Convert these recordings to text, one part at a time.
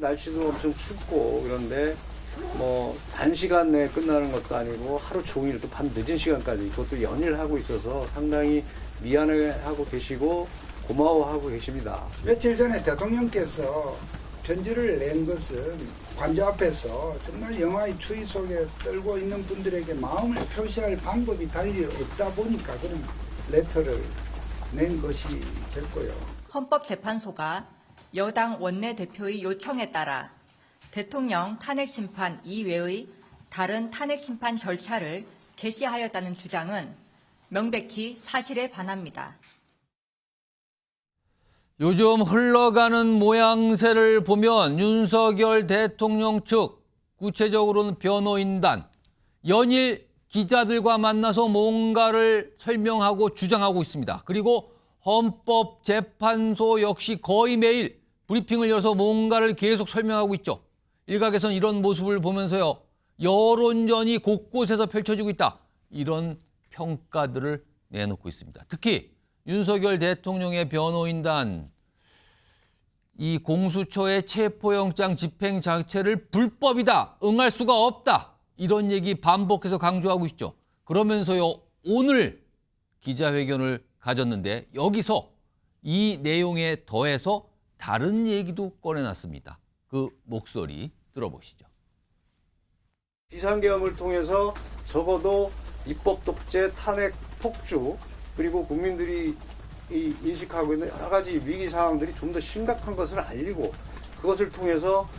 날씨도 엄청 춥고 그런데 뭐 단시간 내에 끝나는 것도 아니고 하루 종일 또 밤 늦은 시간까지 그것도 연일 하고 있어서 상당히 미안해하고 계시고 고마워하고 계십니다. 며칠 전에 대통령께서 편지를 낸 것은 관저 앞에서 정말 영화의 추위 속에 떨고 있는 분들에게 마음을 표시할 방법이 달리 없다 보니까 그런 레터를 낸 것이 됐고요. 헌법재판소가 여당 원내대표의 요청에 따라 대통령 탄핵심판 이외의 다른 탄핵심판 절차를 개시하였다는 주장은 명백히 사실에 반합니다. 요즘 흘러가는 모양새를 보면 윤석열 대통령 측, 구체적으로는 변호인단, 연일 기자들과 만나서 뭔가를 설명하고 주장하고 있습니다. 그리고 헌법재판소 역시 거의 매일 브리핑을 열어서 뭔가를 계속 설명하고 있죠. 일각에선 이런 모습을 보면서요, 여론전이 곳곳에서 펼쳐지고 있다. 이런 평가들을 내놓고 있습니다. 특히 윤석열 대통령의 변호인단, 이 공수처의 체포영장 집행 자체를 불법이다, 응할 수가 없다, 이런 얘기 반복해서 강조하고 있죠. 그러면서요, 오늘 기자회견을 가졌는데 여기서 이 내용에 더해서 다른 얘기도 꺼내놨습니다. 그 목소리 들어보시죠. 비상계엄을 통해서 적어도 입법 독재, 탄핵, 폭주, 그리고 국민들이 인식하고 있는 여러 가지 위기 상황들이 좀 더 심각한 것을 알리고 그것을 통해서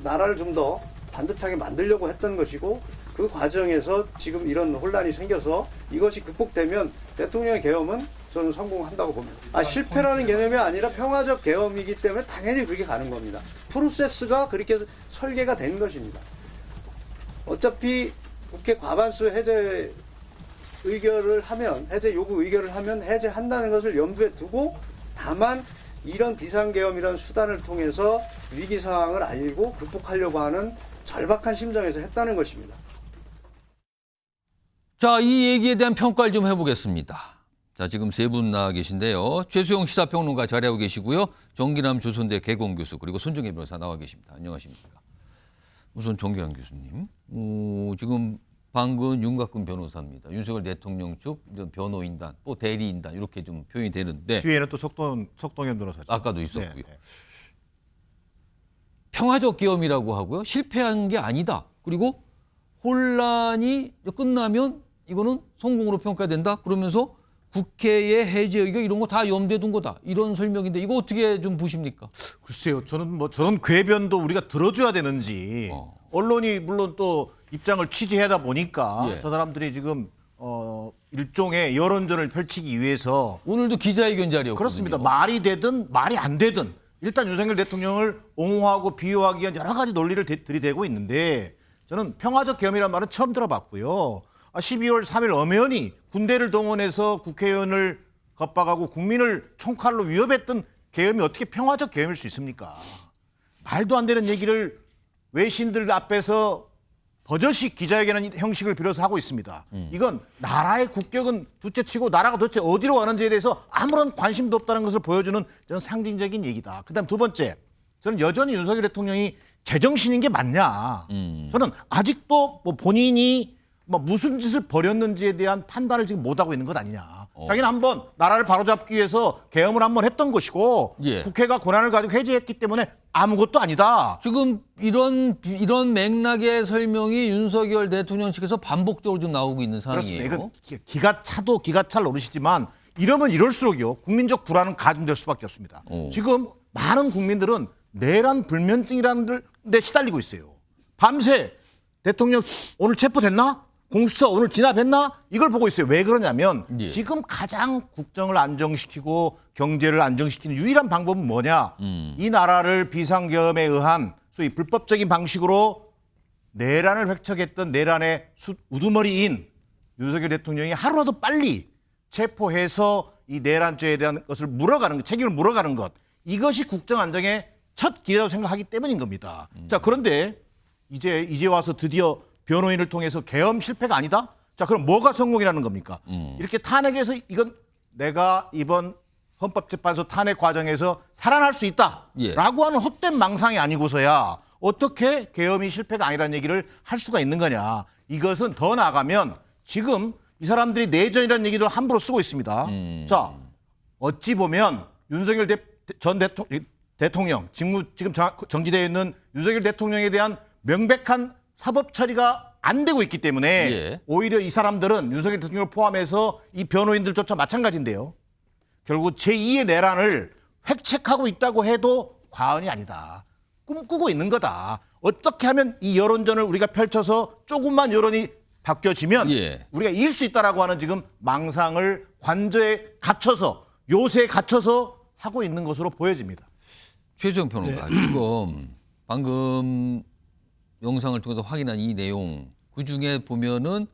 나라를 좀 더 반듯하게 만들려고 했던 것이고, 그 과정에서 지금 이런 혼란이 생겨서 이것이 극복되면 대통령의 계엄은 저는 성공한다고 봅니다. 실패라는 개념이 아니라 평화적 계엄이기 때문에 당연히 그렇게 가는 겁니다. 프로세스가 그렇게 설계가 된 것입니다. 어차피 국회 과반수 해제 의결을 하면, 해제 요구 의결을 하면 해제한다는 것을 염두에 두고, 다만 이런 비상계엄이라는 수단을 통해서 위기 상황을 알리고 극복하려고 하는 절박한 심정에서 했다는 것입니다. 자, 이 얘기에 대한 평가를 좀 해보겠습니다. 자, 지금 세 분 나와 계신데요. 최수영 시사평론가 자리하고 계시고요. 정기남 조선대 개공교수, 그리고 손정혜 변호사 나와 계십니다. 안녕하십니까. 우선 정기남 교수님, 지금 방금 윤곽근 변호사입니다. 윤석열 대통령 측 변호인단, 또 대리인단 이렇게 좀 표현이 되는데, 뒤에는 또 석동현 변호사죠. 아까도 있었고요. 네. 평화적 계엄이라고 하고요. 실패한 게 아니다. 그리고 혼란이 끝나면 이거는 성공으로 평가된다. 그러면서 국회의 해제 의결 이런 거 다 염두에 둔 거다. 이런 설명인데 이거 어떻게 좀 보십니까? 글쎄요. 저는 저런 궤변도 우리가 들어줘야 되는지 언론이 물론 또 입장을 취재하다 보니까 예. 저 사람들이 지금 일종의 여론전을 펼치기 위해서 오늘도 기자회견 자리였거든요. 그렇습니다. 말이 되든 말이 안 되든 일단 윤석열 대통령을 옹호하고 비호하기 위한 여러 가지 논리를 들이대고 있는데, 저는 평화적 계엄이라는 말은 처음 들어봤고요. 12월 3일 엄연히 군대를 동원해서 국회의원을 겁박하고 국민을 총칼로 위협했던 계엄이 어떻게 평화적 계엄일 수 있습니까? 말도 안 되는 얘기를 외신들 앞에서 버젓이 기자회견하는 형식을 빌어서 하고 있습니다. 이건 나라의 국격은 둘째치고 나라가 도대체 어디로 가는지에 대해서 아무런 관심도 없다는 것을 보여주는 저는 상징적인 얘기다. 그다음 두 번째, 저는 여전히 윤석열 대통령이 제정신인 게 맞냐. 저는 아직도 뭐 본인이 뭐 무슨 짓을 벌였는지에 대한 판단을 지금 못하고 있는 것 아니냐. 자기는 한번 나라를 바로잡기 위해서 계엄을 한번 했던 것이고, 예. 국회가 권한을 가지고 해제했기 때문에 아무것도 아니다. 지금 이런 맥락의 설명이 윤석열 대통령 측에서 반복적으로 좀 나오고 있는 상황이에요. 그렇습니다. 이건 기가 차도 기가 찰 노릇이지만 이러면 이럴수록요, 국민적 불안은 가중될 수밖에 없습니다. 지금 많은 국민들은 내란 불면증이라는 데 시달리고 있어요. 밤새 대통령 오늘 체포됐나? 공수처 오늘 진압했나? 이걸 보고 있어요. 왜 그러냐면 예. 지금 가장 국정을 안정시키고 경제를 안정시키는 유일한 방법은 뭐냐? 이 나라를 비상계엄에 의한 소위 불법적인 방식으로 내란을 획책했던 내란의 우두머리인 윤석열 대통령이 하루라도 빨리 체포해서 이 내란죄에 대한 것을 물어가는 것, 책임을 물어가는 것, 이것이 국정 안정의 첫 길이라고 생각하기 때문인 겁니다. 자, 그런데 이제 와서 드디어 변호인을 통해서 계엄 실패가 아니다? 자, 그럼 뭐가 성공이라는 겁니까? 이렇게 탄핵해서 이건 내가 이번 헌법재판소 탄핵 과정에서 살아날 수 있다라고 예. 하는 헛된 망상이 아니고서야 어떻게 계엄이 실패가 아니라는 얘기를 할 수가 있는 거냐. 이것은 더 나아가면 지금 이 사람들이 내전이라는 얘기를 함부로 쓰고 있습니다. 자, 어찌 보면 윤석열 전 대통령, 지금 정지되어 있는 윤석열 대통령에 대한 명백한 사법 처리가 안 되고 있기 때문에 예. 오히려 이 사람들은 윤석열 대통령을 포함해서 이 변호인들조차 마찬가지인데요. 결국 제2의 내란을 획책하고 있다고 해도 과언이 아니다. 꿈꾸고 있는 거다. 어떻게 하면 이 여론전을 우리가 펼쳐서 조금만 여론이 바뀌어지면 예. 우리가 이길 수 있다라고 하는 지금 망상을 관저에 갇혀서 요새에 갇혀서 하고 있는 것으로 보여집니다. 최수영 평론가 지금 방금 영상을 통해서 확인한 이 내용 그중에 보면은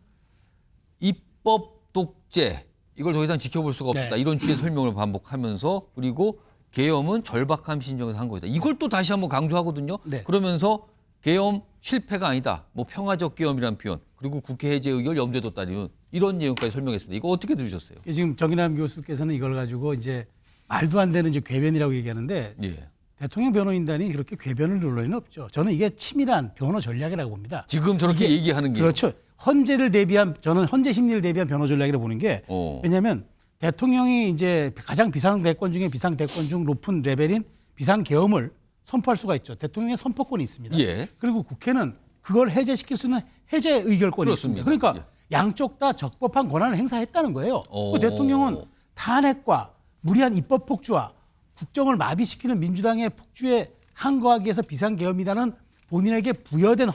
입법 독재 이걸 더 이상 지켜볼 수가 없다. 이런 취지의 설명을 반복하면서 그리고 계엄은 절박함 신정에서 한 거다. 이걸 또 다시 한번 강조하거든요. 그러면서 계엄 실패가 아니다. 뭐 평화적 계엄이라는 표현 그리고 국회 해제 의결 염두에 뒀다는 이런 내용까지 설명했습니다. 이거 어떻게 들으셨어요? 지금 정인남 교수께서는 이걸 가지고 이제 말도 안 되는 이제 궤변이라고 얘기하는데 예. 대통령 변호인단이 그렇게 궤변을 눌 리는 없죠. 저는 이게 치밀한 변호 전략이라고 봅니다. 지금 저렇게 얘기하는 게 그렇죠. 헌재를 대비한 저는 헌재 심리를 대비한 변호 전략이라고 보는 게 왜냐하면 대통령이 이제 가장 비상 대권 중에 비상 대권 중 높은 레벨인 비상 계엄을 선포할 수가 있죠. 대통령의 선포권이 있습니다. 예. 그리고 국회는 그걸 해제시킬 수 있는 해제 의결권이 그렇습니다. 있습니다. 그러니까 예. 양쪽 다 적법한 권한을 행사했다는 거예요. 그 대통령은 탄핵과 무리한 입법 폭주와 국정을 마비시키는 민주당의 폭주에 항거하기 위해서 비상계엄이라는 본인에게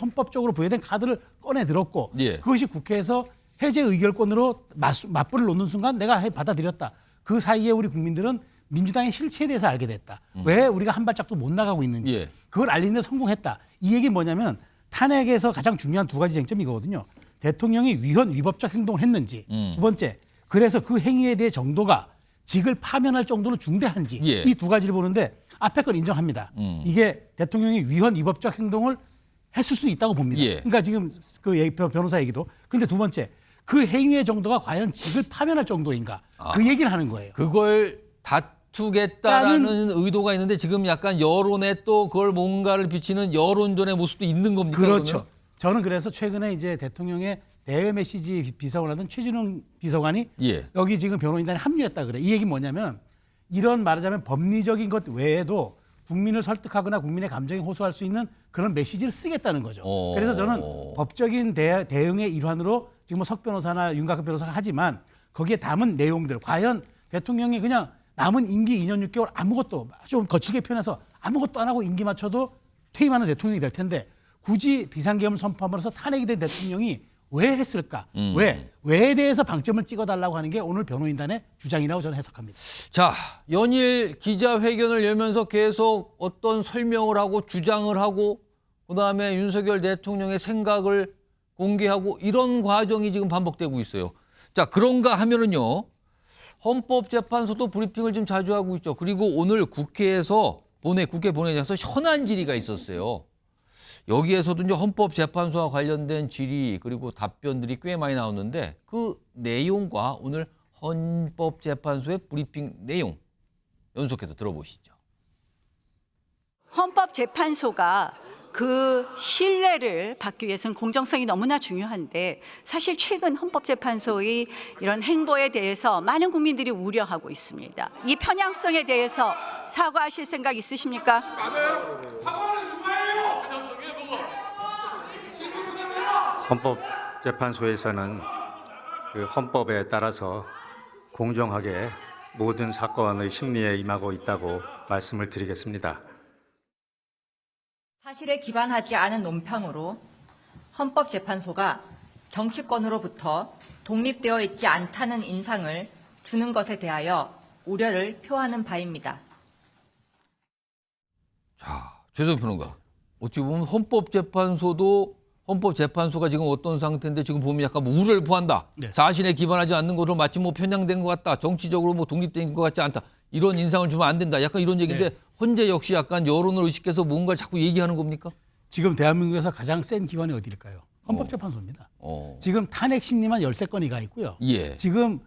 헌법적으로 부여된 카드를 꺼내 들었고 예. 그것이 국회에서 해제 의결권으로 맞불을 놓는 순간 내가 받아들였다. 그 사이에 우리 국민들은 민주당의 실체에 대해서 알게 됐다. 왜 우리가 한 발짝도 못 나가고 있는지 예. 그걸 알리는 데 성공했다. 이 얘기는 뭐냐면 탄핵에서 가장 중요한 두 가지 쟁점이 이거거든요. 대통령이 위헌위법적 행동을 했는지 두 번째 그래서 그 행위에 대해 정도가 직을 파면할 정도로 중대한지 예. 이 두 가지를 보는데 앞에 건 인정합니다. 이게 대통령이 위헌위법적 행동을 했을 수 있다고 봅니다. 예. 그러니까 지금 그 변호사 얘기도. 근데 두 번째 그 행위의 정도가 과연 직을 파면할 정도인가 그 얘기를 하는 거예요. 그걸 다투겠다라는 의도가 있는데 지금 약간 여론에 또 그걸 뭔가를 비치는 여론전의 모습도 있는 겁니까? 그렇죠. 그러면? 저는 그래서 최근에 이제 대통령의 대외 메시지 비서관 하던 최진웅 비서관이 예. 여기 지금 변호인단에 합류했다 그래. 이 얘기는 뭐냐면 이런 말하자면 법리적인 것 외에도 국민을 설득하거나 국민의 감정에 호소할 수 있는 그런 메시지를 쓰겠다는 거죠. 그래서 저는 법적인 대응의 일환으로 지금 뭐 석 변호사나 윤곽근 변호사가 하지만 거기에 담은 내용들 과연 대통령이 그냥 남은 임기 2년 6개월 아무것도 좀 거칠게 표현해서 아무것도 안 하고 임기 맞춰도 퇴임하는 대통령이 될 텐데 굳이 비상계엄을 선포함으로써 탄핵이 된 대통령이 왜 했을까? 왜에 대해서 방점을 찍어달라고 하는 게 오늘 변호인단의 주장이라고 저는 해석합니다. 자, 연일 기자회견을 열면서 계속 어떤 설명을 하고 주장을 하고 그다음에 윤석열 대통령의 생각을 공개하고 이런 과정이 지금 반복되고 있어요. 자, 그런가 하면은요. 헌법재판소도 브리핑을 좀 자주 하고 있죠. 그리고 오늘 국회 본회의에서 현안 질의가 있었어요. 여기에서도 이제 헌법재판소와 관련된 질의 그리고 답변들이 꽤 많이 나오는데 그 내용과 오늘 헌법재판소의 브리핑 내용 연속해서 들어보시죠. 헌법재판소가 그 신뢰를 받기 위해서는 공정성이 너무나 중요한데 사실 최근 헌법재판소의 이런 행보에 대해서 많은 국민들이 우려하고 있습니다. 이 편향성에 대해서 사과하실 생각 있으십니까? 헌법재판소에서는 그 헌법에 따라서 공정하게 모든 사건의 심리에 임하고 있다고 말씀을 드리겠습니다. 사실에 기반하지 않은 논평으로 헌법재판소가 정치권으로부터 독립되어 있지 않다는 인상을 주는 것에 대하여 우려를 표하는 바입니다. 자, 최수영 평론가. 어찌 보면 헌법재판소가 지금 어떤 상태인데 지금 보면 약간 뭐 우려를 표한다. 네. 사실에 기반하지 않는 것으로 마치 뭐 편향된 것 같다. 정치적으로 뭐 독립된 것 같지 않다. 이런 인상을 주면 안 된다. 약간 이런 얘기인데 헌재 역시 약간 여론을 의식해서 뭔가를 자꾸 얘기하는 겁니까? 지금 대한민국에서 가장 센 기관이 어디일까요? 헌법재판소입니다. 지금 탄핵 심리만 13건이 가 있고요. 예. 지금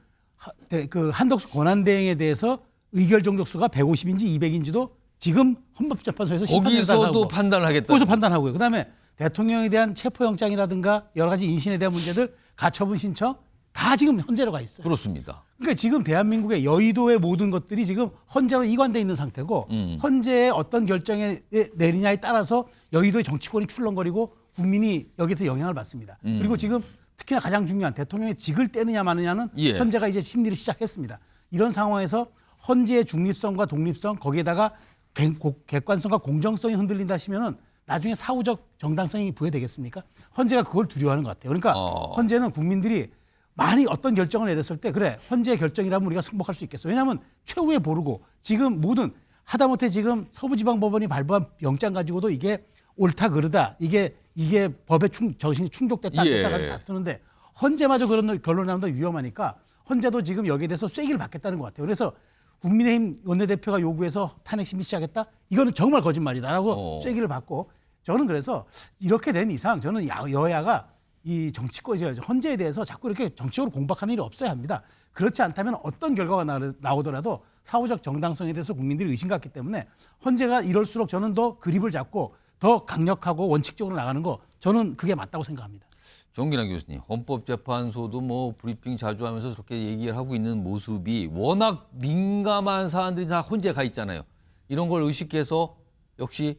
그 한덕수 권한대행에 대해서 의결 정족수가 150인지 200인지도 지금 헌법재판소에서 거기서도 판단을 하겠다. 거기서 판단하고요. 그다음에 대통령에 대한 체포영장이라든가 여러 가지 인신에 대한 문제들, 가처분 신청 다 지금 헌재로 가 있어요. 그렇습니다. 그러니까 지금 대한민국의 여의도의 모든 것들이 지금 헌재로 이관돼 있는 상태고 헌재의 어떤 결정에 내리냐에 따라서 여의도의 정치권이 출렁거리고 국민이 여기에서 영향을 받습니다. 그리고 지금 특히나 가장 중요한 대통령의 직을 떼느냐 마느냐는 예. 헌재가 이제 심리를 시작했습니다. 이런 상황에서 헌재의 중립성과 독립성 거기에다가 객관성과 공정성이 흔들린다 하시면은 나중에 사후적 정당성이 부여되겠습니까? 헌재가 그걸 두려워하는 것 같아요. 그러니까 헌재는 국민들이 많이 어떤 결정을 내렸을 때 그래 헌재의 결정이라면 우리가 승복할 수 있겠어. 왜냐하면 최후에 모르고 지금 모든 하다못해 지금 서부지방법원이 발부한 영장 가지고도 이게 옳다 그르다 이게 법의 정신이 충족됐다 안 됐다 가지고 다투는데 헌재마저 그런 결론이 나오면 더 위험하니까 헌재도 지금 여기에 대해서 쐐기를 받겠다는 것 같아요. 그래서 국민의힘 원내대표가 요구해서 탄핵 심리 시작했다? 이거는 정말 거짓말이다라고 쐐기를 받고 저는 그래서 이렇게 된 이상 저는 여야가 이 정치권 헌재에 대해서 자꾸 이렇게 정치적으로 공박하는 일이 없어야 합니다. 그렇지 않다면 어떤 결과가 나오더라도 사후적 정당성에 대해서 국민들이 의심 갖기 때문에 헌재가 이럴수록 저는 더 그립을 잡고 더 강력하고 원칙적으로 나가는 거 저는 그게 맞다고 생각합니다. 정기남 교수님, 헌법재판소도 뭐 브리핑 자주 하면서 그렇게 얘기를 하고 있는 모습이 워낙 민감한 사안들이 다 헌재에 가 있잖아요. 이런 걸 의식해서 역시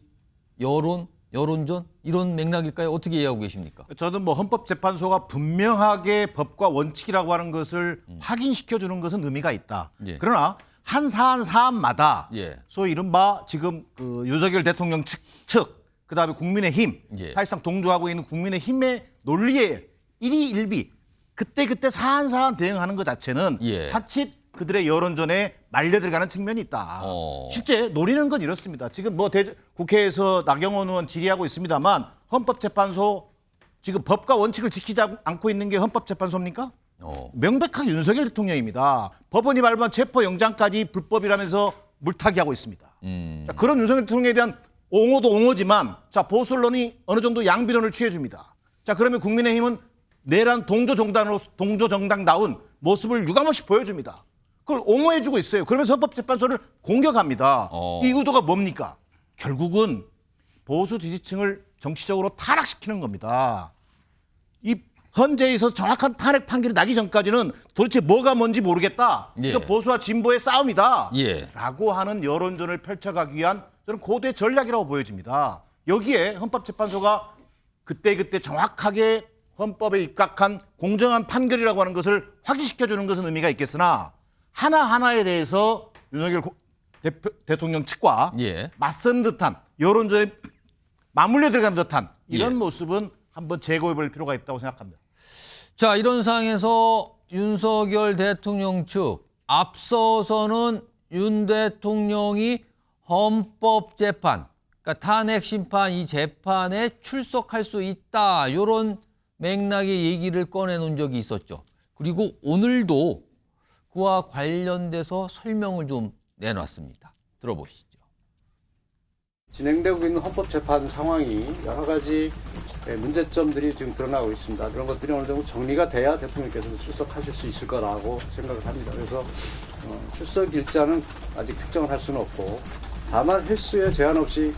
여론전 이런 맥락일까요? 어떻게 이해하고 계십니까? 저는 뭐 헌법재판소가 분명하게 법과 원칙이라고 하는 것을 확인시켜주는 것은 의미가 있다. 예. 그러나 한 사안마다 예. 소위 이른바 지금 그 윤석열 대통령 측 그다음에 국민의힘 예. 사실상 동조하고 있는 국민의힘의 논리에 일희일비 그때 사안 대응하는 것 자체는 예. 자칫 그들의 여론전에 말려들어가는 측면이 있다. 실제 노리는 건 이렇습니다. 지금 뭐 국회에서 나경원 의원 질의하고 있습니다만 헌법재판소 지금 법과 원칙을 지키지 않고 있는 게 헌법재판소입니까? 명백하게 윤석열 대통령입니다. 법원이 발부한 체포영장까지 불법이라면서 물타기 하고 있습니다. 자, 그런 윤석열 대통령에 대한 옹호도 옹호지만 자 보수 언론이 어느 정도 양비론을 취해줍니다. 자 그러면 국민의힘은 내란 동조정당다운 모습을 유감없이 보여줍니다. 그걸 옹호해주고 있어요. 그러면서 헌법재판소를 공격합니다. 이 의도가 뭡니까? 결국은 보수 지지층을 정치적으로 타락시키는 겁니다. 이 헌재에서 정확한 탄핵 판결이 나기 전까지는 도대체 뭐가 뭔지 모르겠다. 예. 이거 보수와 진보의 싸움이다. 예. 라고 하는 여론전을 펼쳐가기 위한 저는 고대 전략이라고 보여집니다. 여기에 헌법재판소가 그때 정확하게 헌법에 입각한 공정한 판결이라고 하는 것을 확인시켜주는 것은 의미가 있겠으나 하나하나에 대해서 윤석열 대통령 측과 예. 맞선 듯한 여론전에 맞물려 들어간 듯한 이런 예. 모습은 한번 제거해볼 필요가 있다고 생각합니다. 자, 이런 상황에서 윤석열 대통령 측 앞서서는 윤 대통령이 헌법재판, 그러니까 탄핵 심판 이 재판에 출석할 수 있다. 이런 맥락의 얘기를 꺼내놓은 적이 있었죠. 그리고 오늘도 그와 관련돼서 설명을 좀 내놨습니다. 들어보시죠. 진행되고 있는 헌법재판 상황이 여러 가지 문제점들이 지금 드러나고 있습니다. 그런 것들이 어느 정도 정리가 돼야 대통령께서 출석하실 수 있을 거라고 생각을 합니다. 그래서 출석 일자는 아직 특정을 할 수는 없고 다만 횟수에 제한 없이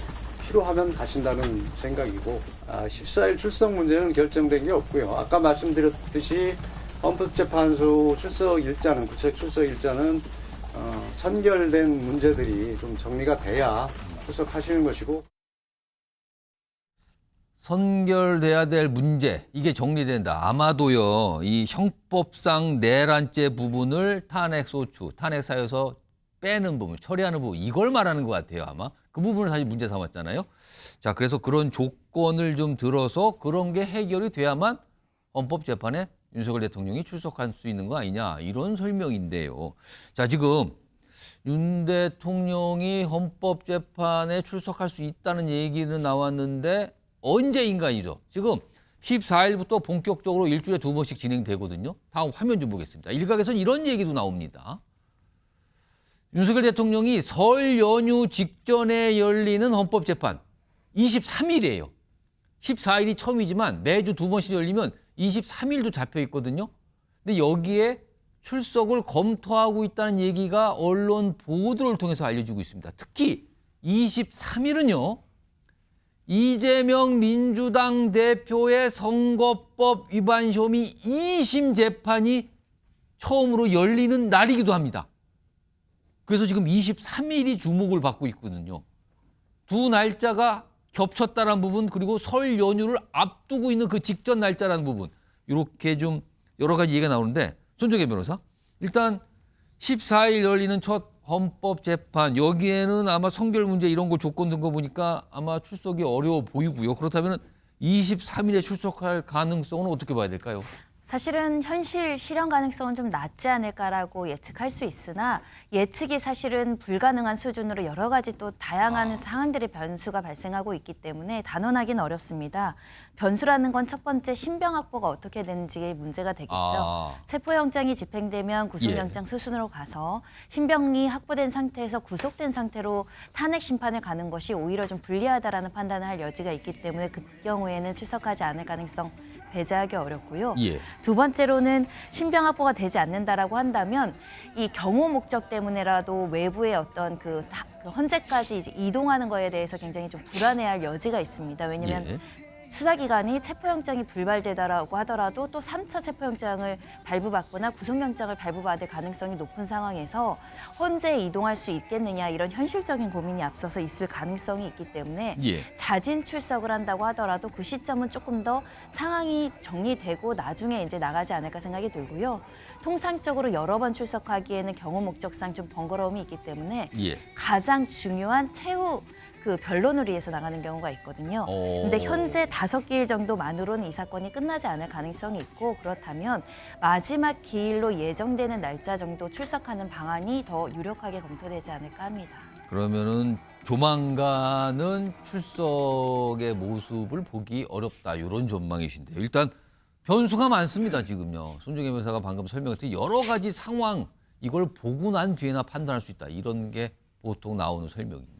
필요하면 가신다는 생각이고 14일 출석 문제는 결정된 게 없고요. 아까 말씀드렸듯이 헌법재판소 출석 일자는 구체적 출석 일자는 선결된 문제들이 좀 정리가 돼야 출석하시는 것이고 선결돼야 될 문제 이게 정리된다. 아마도요 이 형법상 내란죄 부분을 탄핵소추, 탄핵사유에서 빼는 부분, 처리하는 부분 이걸 말하는 것 같아요. 아마 그 부분을 사실 문제 삼았잖아요. 자 그래서 그런 조건을 좀 들어서 그런 게 해결이 돼야만 헌법재판에 윤석열 대통령이 출석할 수 있는 거 아니냐 이런 설명인데요. 자 지금 윤 대통령이 헌법재판에 출석할 수 있다는 얘기는 나왔는데 언제인가이죠. 지금 14일부터 본격적으로 일주일에 2번씩 진행되거든요. 다음 화면 좀 보겠습니다. 일각에서는 이런 얘기도 나옵니다. 윤석열 대통령이 설 연휴 직전에 열리는 헌법재판 23일이에요. 14일이 처음이지만 매주 2번씩 열리면 23일도 잡혀 있거든요. 근데 여기에 출석을 검토하고 있다는 얘기가 언론 보도를 통해서 알려지고 있습니다. 특히 23일은요. 이재명 민주당 대표의 선거법 위반 혐의 2심 재판이 처음으로 열리는 날이기도 합니다. 그래서 지금 23일이 주목을 받고 있거든요. 두 날짜가 겹쳤다는 부분, 그리고 설 연휴를 앞두고 있는 그 직전 날짜라는 부분, 이렇게 좀 여러 가지 얘기가 나오는데, 손정혜 변호사, 일단 14일 열리는 첫 헌법재판, 여기에는 아마 성결 문제 이런 거 조건 든 거 보니까 아마 출석이 어려워 보이고요. 그렇다면 23일에 출석할 가능성은 어떻게 봐야 될까요? 사실은 현실 실현 가능성은 좀 낮지 않을까라고 예측할 수 있으나 예측이 사실은 불가능한 수준으로 여러 가지 또 다양한 상황들의 변수가 발생하고 있기 때문에 단언하기는 어렵습니다. 변수라는 건 첫 번째 신병 확보가 어떻게 되는지 문제가 되겠죠. 체포영장이 집행되면 구속영장 수순으로 가서 신병이 확보된 상태에서 구속된 상태로 탄핵 심판을 가는 것이 오히려 좀 불리하다라는 판단을 할 여지가 있기 때문에 그 경우에는 출석하지 않을 가능성 배제하기 어렵고요. 예. 두 번째로는 신병 확보가 되지 않는다라고 한다면 이 경호 목적 때문에라도 외부의 어떤 그 헌재까지 이제 이동하는 거에 대해서 굉장히 좀 불안해할 여지가 있습니다. 왜냐하면 예. 수사기관이 체포영장이 불발되더라고 하더라도 또 3차 체포영장을 발부받거나 구속영장을 발부받을 가능성이 높은 상황에서 헌재에 이동할 수 있겠느냐 이런 현실적인 고민이 앞서서 있을 가능성이 있기 때문에 예. 자진 출석을 한다고 하더라도 그 시점은 조금 더 상황이 정리되고 나중에 이제 나가지 않을까 생각이 들고요. 통상적으로 여러 번 출석하기에는 경호 목적상 좀 번거로움이 있기 때문에 예. 가장 중요한 최후 그 변론을 위해서 나가는 경우가 있거든요. 근데 현재 5기일 정도만으로는 이 사건이 끝나지 않을 가능성이 있고 그렇다면 마지막 기일로 예정되는 날짜 정도 출석하는 방안이 더 유력하게 검토되지 않을까 합니다. 그러면은 조만간은 출석의 모습을 보기 어렵다, 이런 전망이신데요. 일단 변수가 많습니다, 지금요. 손정혜 변호사가 방금 설명했듯이 여러 가지 상황, 이걸 보고 난 뒤에나 판단할 수 있다, 이런 게 보통 나오는 설명입니다.